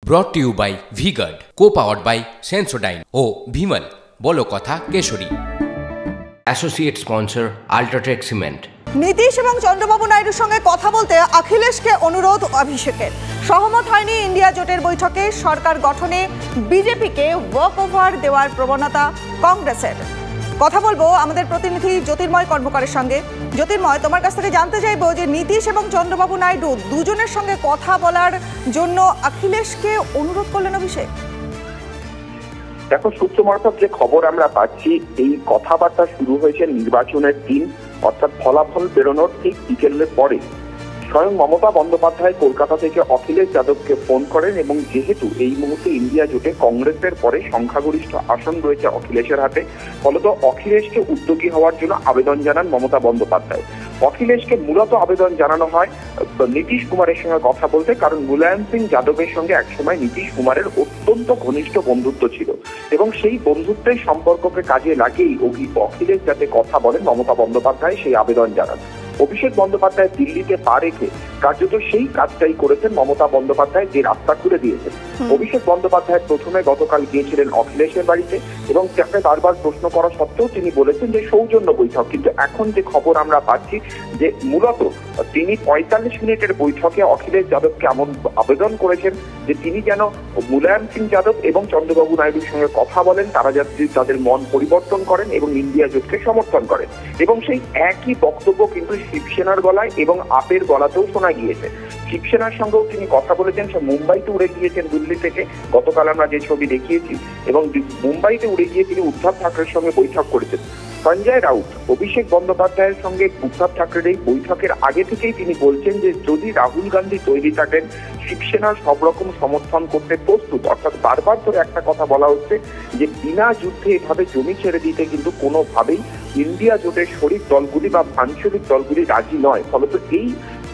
brought to you by V-Guard, co-powered by Sensodyne O Bhimal বলো কথা Kesari. Associate sponsor UltraTech cement. Nitish এবং চন্দ্রবাবু নাইডুর সঙ্গে কথা বলতে অখিলেশকে অনুরোধ অভিষেকের। সহমত হয়নি ইন্ডিয়া জোটের বৈঠকে সরকার গঠনে বিজেপিকে ওয়াক ওভার দেওয়ার প্রবণতা কংগ্রেসের। কথা বলবো আমাদের প্রতিনিধি জ্যোতির্ময় কর্মকারের সঙ্গে। জ্যোতির্ময়, তোমার কাছ থেকে জানতে চাইবো যে নীতিশ এবং চন্দ্রবাবু নাইডু দুজনের সঙ্গে কথা বলার জন্য অখিলেশকে অনুরোধ করলেন অভিষেক। দেখো, সূত্র মারফত যে খবর আমরা পাচ্ছি, এই কথাবার্তা শুরু হয়েছে নির্বাচনের দিন, অর্থাৎ ফলাফল বেরোনোর ঠিক বিকেলের পরে। স্বয়ং মমতা বন্দ্যোপাধ্যায় কলকাতা থেকে অখিলেশ যাদবকে ফোন করেন এবং যেহেতু এই মুহূর্তে ইন্ডিয়া জোটে কংগ্রেসের পরে সংখ্যাগরিষ্ঠ আসন রয়েছে অখিলেশের হাতে, ফলত অখিলেশকে উদ্যোগী হওয়ার জন্য আবেদন জানান মমতা বন্দ্যোপাধ্যায়। অখিলেশকে মূলত আবেদন জানানো হয় নীতিশ কুমারের সঙ্গে কথা বলতে, কারণ মুলায়ম সিং যাদবের সঙ্গে একসময় নীতিশ কুমারের অত্যন্ত ঘনিষ্ঠ বন্ধুত্ব ছিল এবং সেই বন্ধুত্বের সম্পর্ককে কাজে লাগিয়েই অখিলেশ যাতে কথা বলেন মমতা বন্দ্যোপাধ্যায় সেই আবেদন জানান। অভিষেক বন্দ্যোপাধ্যায় দিল্লিতে পা রেখে কার্যত সেই কাজটাই করেছেন মমতা বন্দ্যোপাধ্যায়, যে রাস্তা খুলে দিয়েছেন। অভিষেক বন্দ্যোপাধ্যায় প্রথমে গতকাল গিয়েছিলেন অখিলেশের বাড়িতে এবং তাকে বারবার প্রশ্ন করা সত্ত্বেও তিনি বলেছেন যে সৌজন্য বৈঠক। কিন্তু এখন যে খবর আমরা পাচ্ছি যে মূলত তিনি ৪৫ মিনিটের বৈঠকে অখিলেশ যাদবকে এমন আবেদন করেছেন যে তিনি যেন মুলায়ম সিং যাদব এবং চন্দ্রবাবু নাইডুর সঙ্গে কথা বলেন, তারা যাতে তাদের মন পরিবর্তন করেন এবং ইন্ডিয়া জোটকে সমর্থন করেন। এবং সেই একই বক্তব্য কিন্তু শিবসেনার গলায় এবং আপের গলাতেও শোনা গিয়েছে। শিবসেনার সঙ্গেও তিনি কথা বলেছেন, সে মুম্বাইতে উড়ে গিয়েছেন দিল্লি থেকে, গতকাল আমরা যে ছবি দেখিয়েছি, এবং মুম্বাইতে উড়ে গিয়ে তিনি উদ্ধব ঠাকরের সঙ্গে বৈঠক করেছেন। সঞ্জয় রাউত অভিষেক বন্দ্যোপাধ্যায়ের সঙ্গে উদ্ধব ঠাকরের এই বৈঠকের আগে থেকেই তিনি বলছেন যে যদি রাহুল গান্ধী তৈরি থাকেন, শিবসেনার সব রকম সমর্থন করতে প্রস্তুত। অর্থাৎ বারবার ধরে একটা কথা বলা হচ্ছে যে বিনা যুদ্ধে এভাবে জমি ছেড়ে দিতে কিন্তু কোনোভাবেই ইন্ডিয়া জোটের শরিক দলগুলি বা আঞ্চলিক দলগুলি রাজি নয়। ফলত এই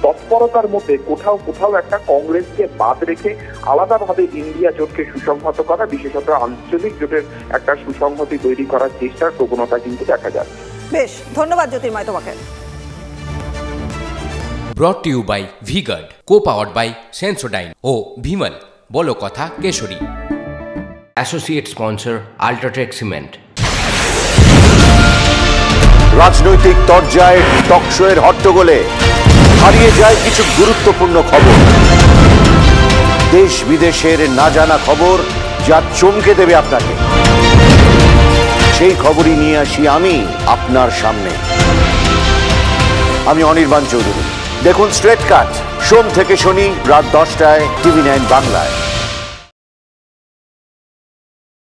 তৎপরতার মধ্যে কোথাও কোথাও একটা কংগ্রেসকে বাদ রেখে আলাদাভাবে ইন্ডিয়া জোটকে সুসংহত করা, বিশেষত আঞ্চলিক জোটের একটা সুসংহতি তৈরি করার চেষ্টার প্রবণতা কিন্তু দেখা যাচ্ছে। বেশ, ধন্যবাদ জ্যোতির্ময় তোমাকে। brought to you by V-Guard, co-powered by Sensodyne O Bhimal বলো কথা Kesari. Associate sponsor UltraTech cement. রাজনৈতিক তরজায় টকশোয়ের হট্টগোলে হারিয়ে যায় কিছু গুরুত্বপূর্ণ খবর, দেশ বিদেশের না জানা খবর যা চমকে দেবে আপনাকে। সেই খবরই নিয়ে আসি আমি আপনার সামনে। আমি অনির্বাণ চৌধুরী। দেখুন স্ট্রেট কাট, সোম থেকে শনি রাত 10টায় TV9 বাংলায়।